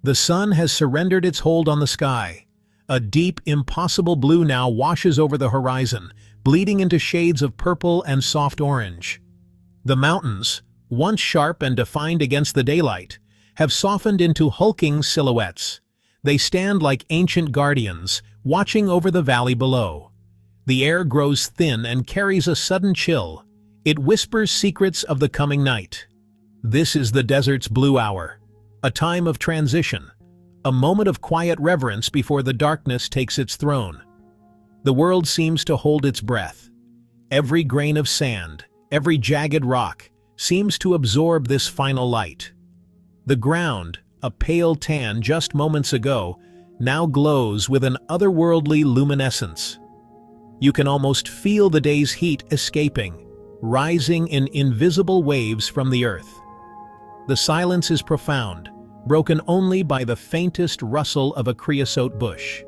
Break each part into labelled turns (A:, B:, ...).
A: The sun has surrendered its hold on the sky. A deep, impossible blue now washes over the horizon, bleeding into shades of purple and soft orange. The mountains, once sharp and defined against the daylight, have softened into hulking silhouettes. They stand like ancient guardians, watching over the valley below. The air grows thin and carries a sudden chill. It whispers secrets of the coming night. This is the desert's blue hour, a time of transition, a moment of quiet reverence before the darkness takes its throne. The world seems to hold its breath. Every grain of sand, every jagged rock, seems to absorb this final light. The ground, a pale tan just moments ago, now glows with an otherworldly luminescence. You can almost feel the day's heat escaping, rising in invisible waves from the earth. The silence is profound, broken only by the faintest rustle of a creosote bush.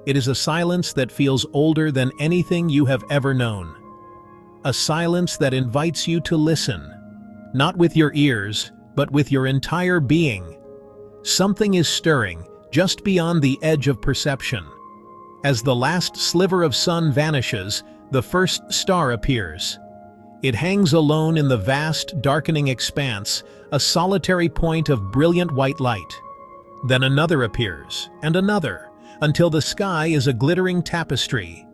A: It is a silence that feels older than anything you have ever known. A silence that invites you to listen, not with your ears, but with your entire being. Something is stirring, just beyond the edge of perception. As the last sliver of sun vanishes, the first star appears. It hangs alone in the vast, darkening expanse, a solitary point of brilliant white light. Then another appears, and another, until the sky is a glittering tapestry.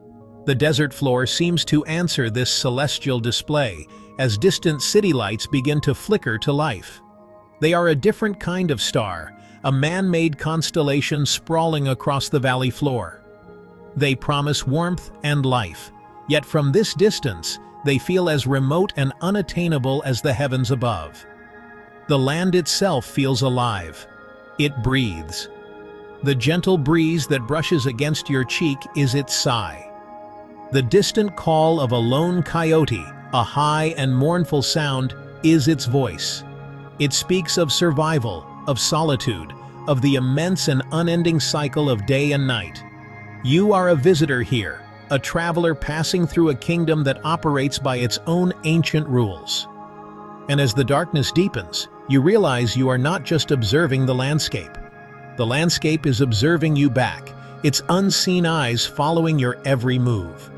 A: The desert floor seems to answer this celestial display, as distant city lights begin to flicker to life. They are a different kind of star, a man-made constellation sprawling across the valley floor. They promise warmth and life, yet from this distance, they feel as remote and unattainable as the heavens above. The land itself feels alive. It breathes. The gentle breeze that brushes against your cheek is its sigh. The distant call of a lone coyote, a high and mournful sound, is its voice. It speaks of survival, of solitude, of the immense and unending cycle of day and night. You are a visitor here, a traveler passing through a kingdom that operates by its own ancient rules. And as the darkness deepens, you realize you are not just observing the landscape. The landscape is observing you back, its unseen eyes following your every move.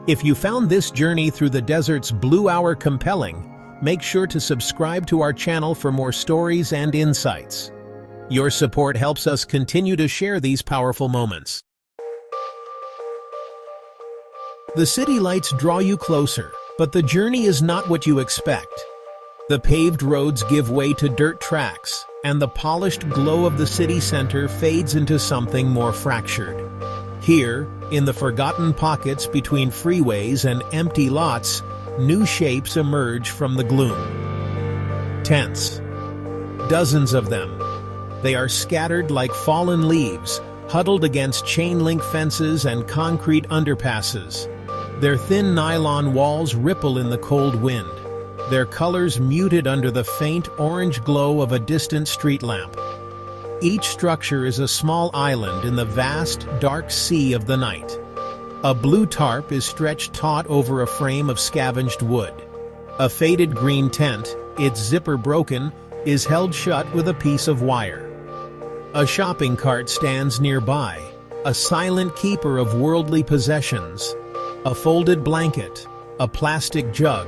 A: If you found this journey through the desert's blue hour compelling, make sure to subscribe to our channel for more stories and insights. Your support helps us continue to share these powerful moments. The city lights draw you closer, but the journey is not what you expect. The paved roads give way to dirt tracks, and the polished glow of the city center fades into something more fractured. Here, in the forgotten pockets between freeways and empty lots, new shapes emerge from the gloom. Tents. Dozens of them. They are scattered like fallen leaves, huddled against chain-link fences and concrete underpasses. Their thin nylon walls ripple in the cold wind, their colors muted under the faint orange glow of a distant street lamp. Each structure is a small island in the vast, dark sea of the night. A blue tarp is stretched taut over a frame of scavenged wood. A faded green tent, its zipper broken, is held shut with a piece of wire. A shopping cart stands nearby, a silent keeper of worldly possessions. A folded blanket, a plastic jug,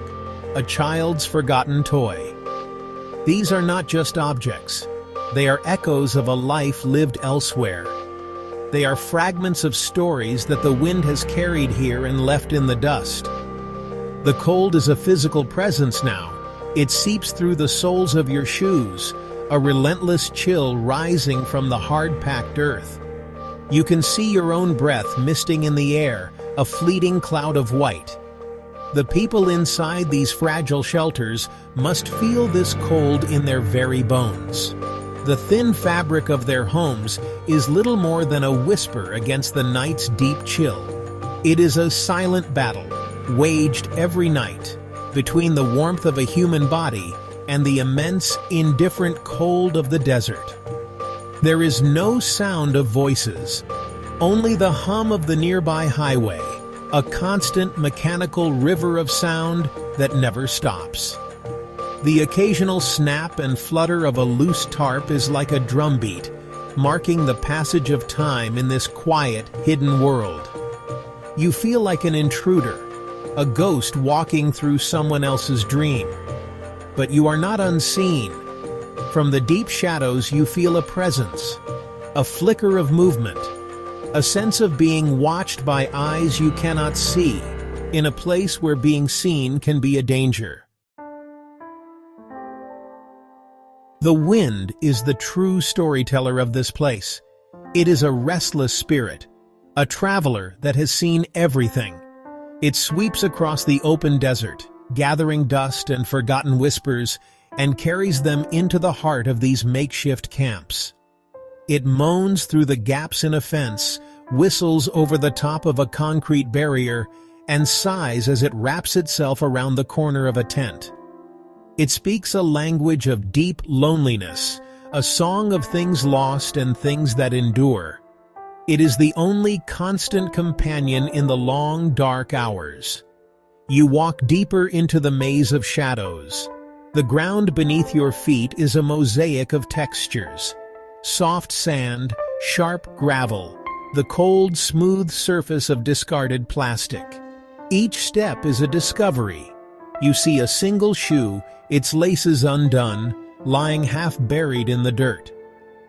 A: a child's forgotten toy. These are not just objects. They are echoes of a life lived elsewhere. They are fragments of stories that the wind has carried here and left in the dust. The cold is a physical presence now. It seeps through the soles of your shoes, a relentless chill rising from the hard-packed earth. You can see your own breath misting in the air, a fleeting cloud of white. The people inside these fragile shelters must feel this cold in their very bones. The thin fabric of their homes is little more than a whisper against the night's deep chill. It is a silent battle, waged every night, between the warmth of a human body and the immense, indifferent cold of the desert. There is no sound of voices, only the hum of the nearby highway, a constant mechanical river of sound that never stops. The occasional snap and flutter of a loose tarp is like a drumbeat, marking the passage of time in this quiet, hidden world. You feel like an intruder, a ghost walking through someone else's dream. But you are not unseen. From the deep shadows you feel a presence, a flicker of movement, a sense of being watched by eyes you cannot see, in a place where being seen can be a danger. The wind is the true storyteller of this place. It is a restless spirit, a traveler that has seen everything. It sweeps across the open desert, gathering dust and forgotten whispers, and carries them into the heart of these makeshift camps. It moans through the gaps in a fence, whistles over the top of a concrete barrier, and sighs as it wraps itself around the corner of a tent. It speaks a language of deep loneliness, a song of things lost and things that endure. It is the only constant companion in the long, dark hours. You walk deeper into the maze of shadows. The ground beneath your feet is a mosaic of textures. Soft sand, sharp gravel, the cold, smooth surface of discarded plastic. Each step is a discovery. You see a single shoe, its laces undone, lying half buried in the dirt.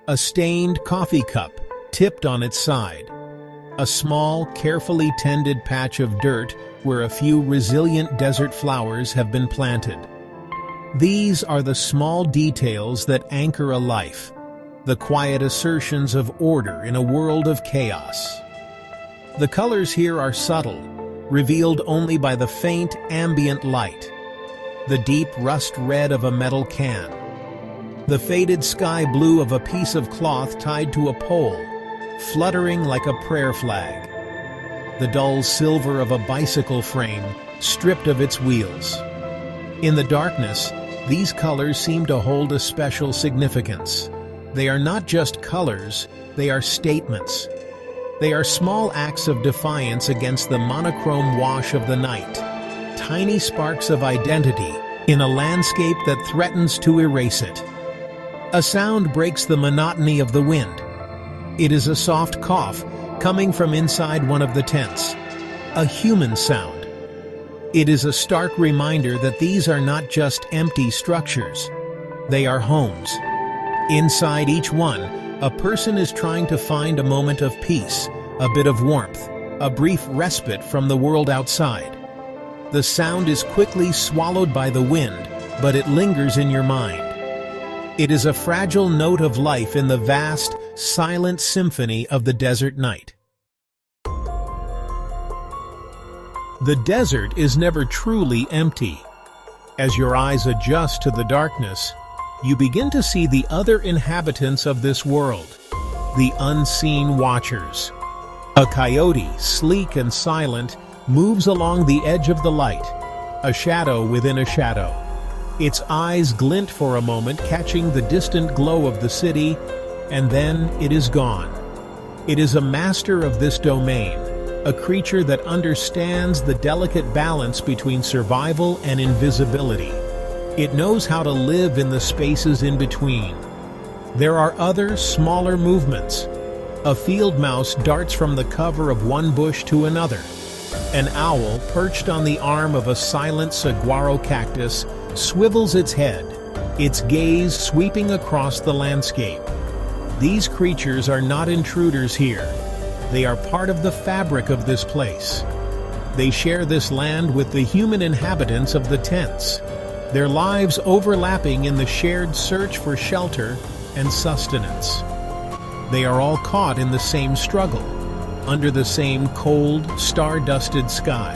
A: A stained coffee cup, tipped on its side. A small, carefully tended patch of dirt where a few resilient desert flowers have been planted. These are the small details that anchor a life, the quiet assertions of order in a world of chaos. The colors here are subtle, revealed only by the faint, ambient light. The deep rust red of a metal can. The faded sky blue of a piece of cloth tied to a pole, fluttering like a prayer flag. The dull silver of a bicycle frame, stripped of its wheels. In the darkness, these colors seem to hold a special significance. They are not just colors, they are statements. They are small acts of defiance against the monochrome wash of the night. Tiny sparks of identity in a landscape that threatens to erase it. A sound breaks the monotony of the wind. It is a soft cough coming from inside one of the tents. A human sound. It is a stark reminder that these are not just empty structures. They are homes. Inside each one, a person is trying to find a moment of peace, a bit of warmth, a brief respite from the world outside. The sound is quickly swallowed by the wind, but it lingers in your mind. It is a fragile note of life in the vast, silent symphony of the desert night. The desert is never truly empty. As your eyes adjust to the darkness, you begin to see the other inhabitants of this world, the unseen watchers. A coyote, sleek and silent, moves along the edge of the light, a shadow within a shadow. Its eyes glint for a moment, catching the distant glow of the city, and then it is gone. It is a master of this domain, a creature that understands the delicate balance between survival and invisibility. It knows how to live in the spaces in between. There are other, smaller movements. A field mouse darts from the cover of one bush to another. An owl, perched on the arm of a silent saguaro cactus, swivels its head, its gaze sweeping across the landscape. These creatures are not intruders here. They are part of the fabric of this place. They share this land with the human inhabitants of the tents, their lives overlapping in the shared search for shelter and sustenance. They are all caught in the same struggle, under the same cold, star-dusted sky.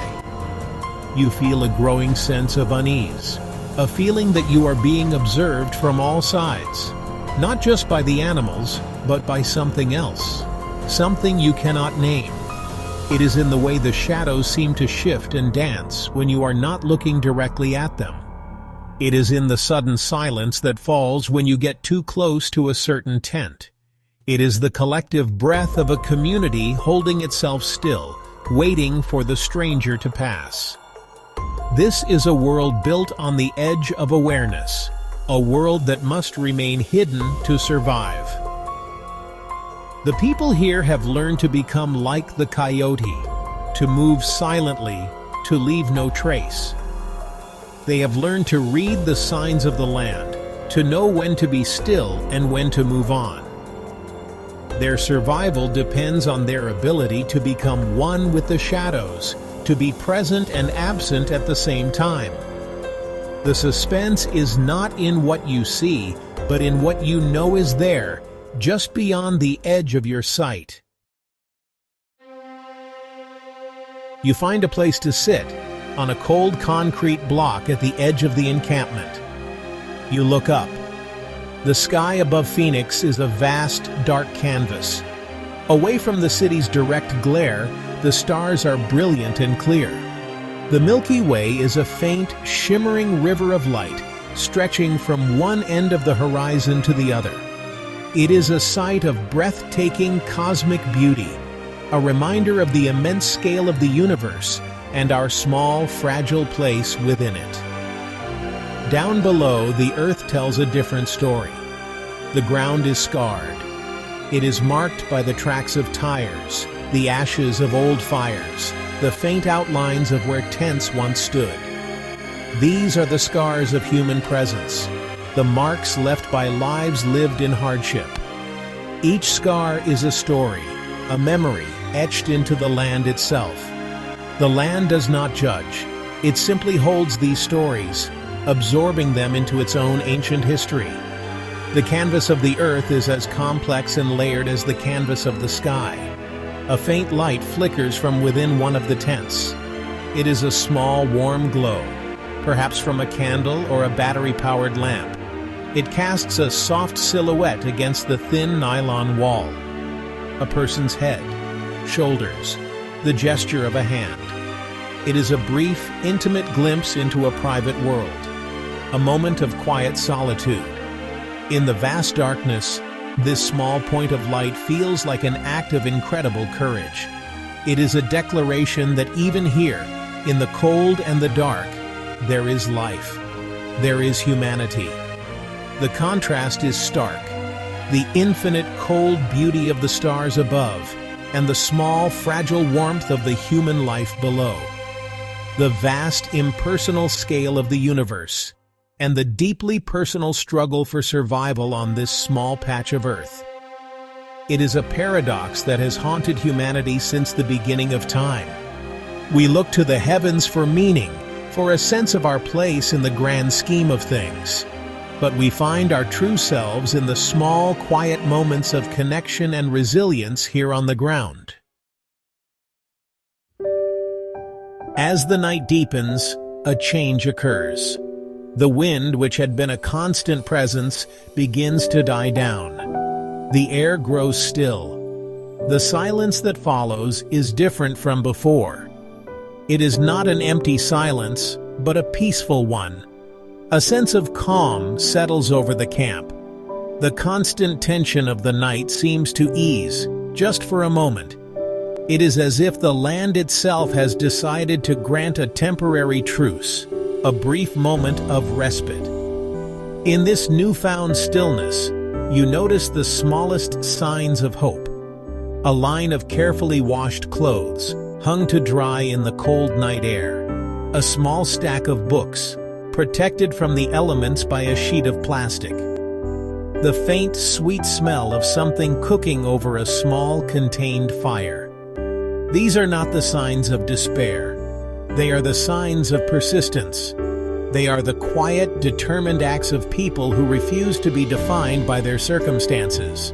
A: You feel a growing sense of unease, a feeling that you are being observed from all sides, not just by the animals, but by something else, something you cannot name. It is in the way the shadows seem to shift and dance when you are not looking directly at them. It is in the sudden silence that falls when you get too close to a certain tent. It is the collective breath of a community holding itself still, waiting for the stranger to pass. This is a world built on the edge of awareness, a world that must remain hidden to survive. The people here have learned to become like the coyote, to move silently, to leave no trace. They have learned to read the signs of the land, to know when to be still and when to move on. Their survival depends on their ability to become one with the shadows, to be present and absent at the same time. The suspense is not in what you see, but in what you know is there, just beyond the edge of your sight. You find a place to sit, on a cold concrete block at the edge of the encampment. You look up. The sky above Phoenix is a vast, dark canvas. Away from the city's direct glare, the stars are brilliant and clear. The Milky Way is a faint, shimmering river of light, stretching from one end of the horizon to the other. It is a sight of breathtaking cosmic beauty, a reminder of the immense scale of the universe and our small, fragile place within it. Down below, the Earth tells a different story. The ground is scarred. It is marked by the tracks of tires, the ashes of old fires, the faint outlines of where tents once stood. These are the scars of human presence, the marks left by lives lived in hardship. Each scar is a story, a memory etched into the land itself. The land does not judge. It simply holds these stories, absorbing them into its own ancient history. The canvas of the earth is as complex and layered as the canvas of the sky. A faint light flickers from within one of the tents. It is a small, warm glow, perhaps from a candle or a battery-powered lamp. It casts a soft silhouette against the thin nylon wall. A person's head, shoulders, the gesture of a hand. It is a brief, intimate glimpse into a private world, a moment of quiet solitude. In the vast darkness, this small point of light feels like an act of incredible courage. It is a declaration that even here, in the cold and the dark, there is life. There is humanity. The contrast is stark. The infinite cold beauty of the stars above, and the small, fragile warmth of the human life below. The vast, impersonal scale of the universe, and the deeply personal struggle for survival on this small patch of Earth. It is a paradox that has haunted humanity since the beginning of time. We look to the heavens for meaning, for a sense of our place in the grand scheme of things. But we find our true selves in the small, quiet moments of connection and resilience here on the ground. As the night deepens, a change occurs. The wind, which had been a constant presence, begins to die down. The air grows still. The silence that follows is different from before. It is not an empty silence, but a peaceful one. A sense of calm settles over the camp. The constant tension of the night seems to ease, just for a moment. It is as if the land itself has decided to grant a temporary truce, a brief moment of respite. In this newfound stillness, you notice the smallest signs of hope. A line of carefully washed clothes, hung to dry in the cold night air. A small stack of books, protected from the elements by a sheet of plastic. The faint, sweet smell of something cooking over a small, contained fire. These are not the signs of despair. They are the signs of persistence. They are the quiet, determined acts of people who refuse to be defined by their circumstances.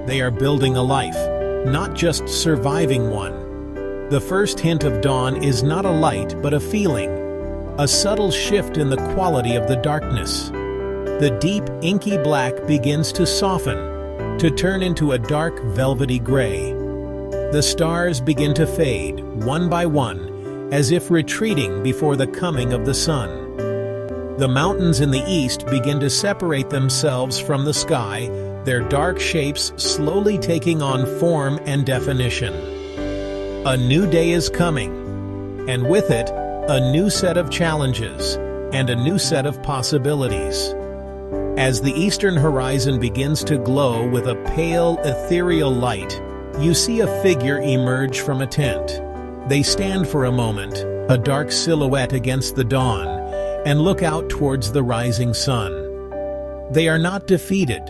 A: They are building a life, not just surviving one. The first hint of dawn is not a light, but a feeling, a subtle shift in the quality of the darkness. The deep, inky black begins to soften, to turn into a dark, velvety gray. The stars begin to fade, one by one, as if retreating before the coming of the sun. The mountains in the east begin to separate themselves from the sky, their dark shapes slowly taking on form and definition. A new day is coming, and with it, a new set of challenges, and a new set of possibilities. As the eastern horizon begins to glow with a pale, ethereal light, you see a figure emerge from a tent. They stand for a moment, a dark silhouette against the dawn, and look out towards the rising sun. They are not defeated.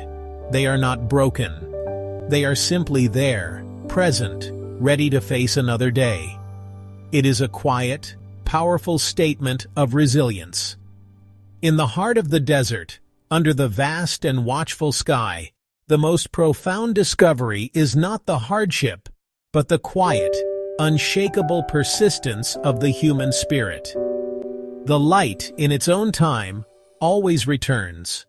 A: They are not broken. They are simply there, present, ready to face another day. It is a quiet, powerful statement of resilience. In the heart of the desert, under the vast and watchful sky, the most profound discovery is not the hardship, but the quiet, unshakable persistence of the human spirit. The light, in its own time, always returns.